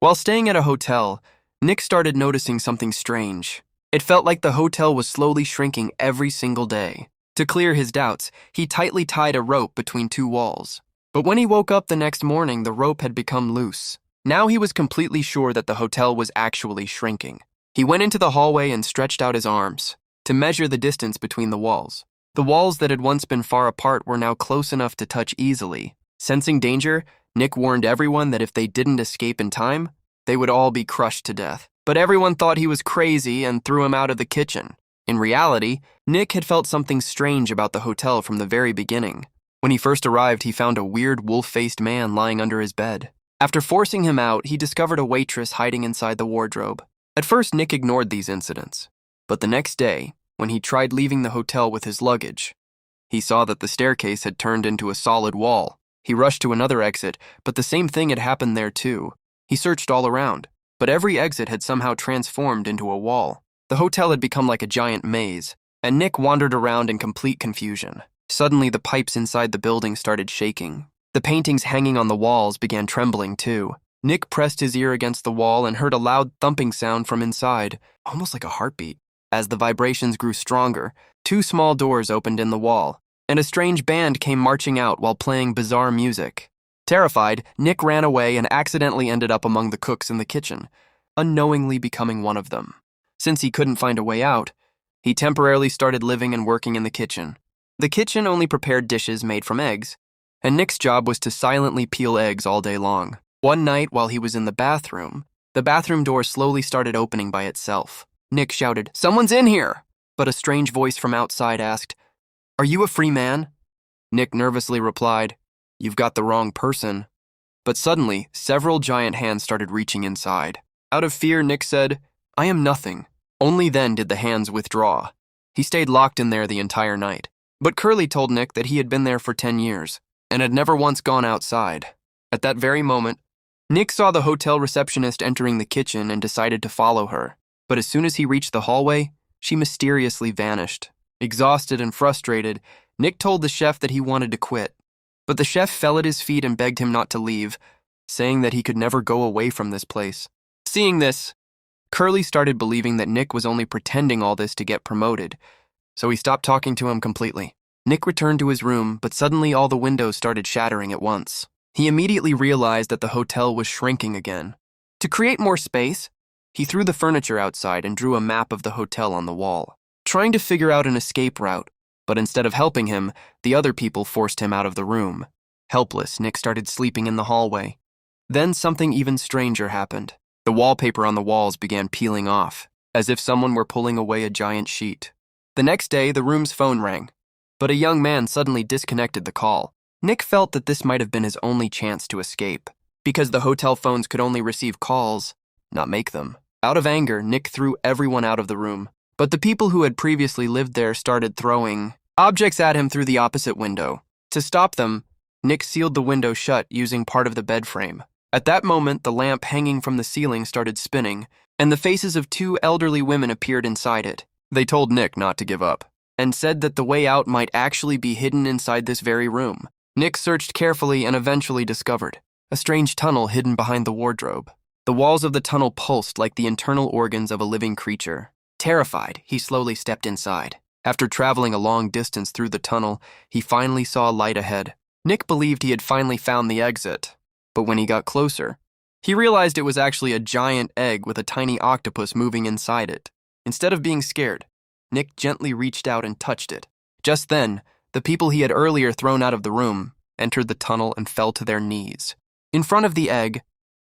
While staying at a hotel, Nick started noticing something strange. It felt like the hotel was slowly shrinking every single day. To clear his doubts, he tightly tied a rope between two walls. But when he woke up the next morning, the rope had become loose. Now he was completely sure that the hotel was actually shrinking. He went into the hallway and stretched out his arms to measure the distance between the walls. The walls that had once been far apart were now close enough to touch easily. Sensing danger, Nick warned everyone that if they didn't escape in time, they would all be crushed to death. But everyone thought he was crazy and threw him out of the kitchen. In reality, Nick had felt something strange about the hotel from the very beginning. When he first arrived, he found a weird wolf-faced man lying under his bed. After forcing him out, he discovered a waitress hiding inside the wardrobe. At first, Nick ignored these incidents. But the next day, when he tried leaving the hotel with his luggage, he saw that the staircase had turned into a solid wall. He rushed to another exit, but the same thing had happened there too. He searched all around, but every exit had somehow transformed into a wall. The hotel had become like a giant maze, and Nick wandered around in complete confusion. Suddenly, the pipes inside the building started shaking. The paintings hanging on the walls began trembling too. Nick pressed his ear against the wall and heard a loud thumping sound from inside, almost like a heartbeat. As the vibrations grew stronger, two small doors opened in the wall, and a strange band came marching out while playing bizarre music. Terrified, Nick ran away and accidentally ended up among the cooks in the kitchen, unknowingly becoming one of them. Since he couldn't find a way out, he temporarily started living and working in the kitchen. The kitchen only prepared dishes made from eggs, and Nick's job was to silently peel eggs all day long. One night, while he was in the bathroom door slowly started opening by itself. Nick shouted, "Someone's in here!" But a strange voice from outside asked, "Are you a free man?" Nick nervously replied, "You've got the wrong person." But suddenly, several giant hands started reaching inside. Out of fear, Nick said, "I am nothing." Only then did the hands withdraw. He stayed locked in there the entire night. But Curly told Nick that he had been there for 10 years and had never once gone outside. At that very moment, Nick saw the hotel receptionist entering the kitchen and decided to follow her. But as soon as he reached the hallway, she mysteriously vanished. Exhausted and frustrated, Nick told the chef that he wanted to quit. But the chef fell at his feet and begged him not to leave, saying that he could never go away from this place. Seeing this, Curly started believing that Nick was only pretending all this to get promoted, so he stopped talking to him completely. Nick returned to his room, but suddenly all the windows started shattering at once. He immediately realized that the hotel was shrinking again. To create more space, he threw the furniture outside and drew a map of the hotel on the wall, trying to figure out an escape route. But instead of helping him, the other people forced him out of the room. Helpless, Nick started sleeping in the hallway. Then something even stranger happened. The wallpaper on the walls began peeling off, as if someone were pulling away a giant sheet. The next day, the room's phone rang, but a young man suddenly disconnected the call. Nick felt that this might have been his only chance to escape, because the hotel phones could only receive calls, not make them. Out of anger, Nick threw everyone out of the room. But the people who had previously lived there started throwing objects at him through the opposite window. To stop them, Nick sealed the window shut using part of the bed frame. At that moment, the lamp hanging from the ceiling started spinning, and the faces of two elderly women appeared inside it. They told Nick not to give up, and said that the way out might actually be hidden inside this very room. Nick searched carefully and eventually discovered a strange tunnel hidden behind the wardrobe. The walls of the tunnel pulsed like the internal organs of a living creature. Terrified, he slowly stepped inside. After traveling a long distance through the tunnel, he finally saw a light ahead. Nick believed he had finally found the exit, but when he got closer, he realized it was actually a giant egg with a tiny octopus moving inside it. Instead of being scared, Nick gently reached out and touched it. Just then, the people he had earlier thrown out of the room entered the tunnel and fell to their knees in front of the egg,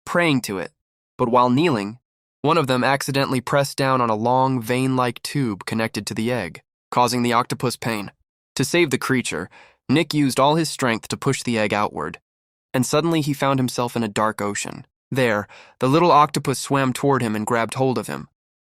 praying to it. But while kneeling, one of them accidentally pressed down on a long, vein-like tube connected to the egg, causing the octopus pain. To save the creature, Nick used all his strength to push the egg outward, and suddenly he found himself in a dark ocean. There, the little octopus swam toward him and grabbed hold of him.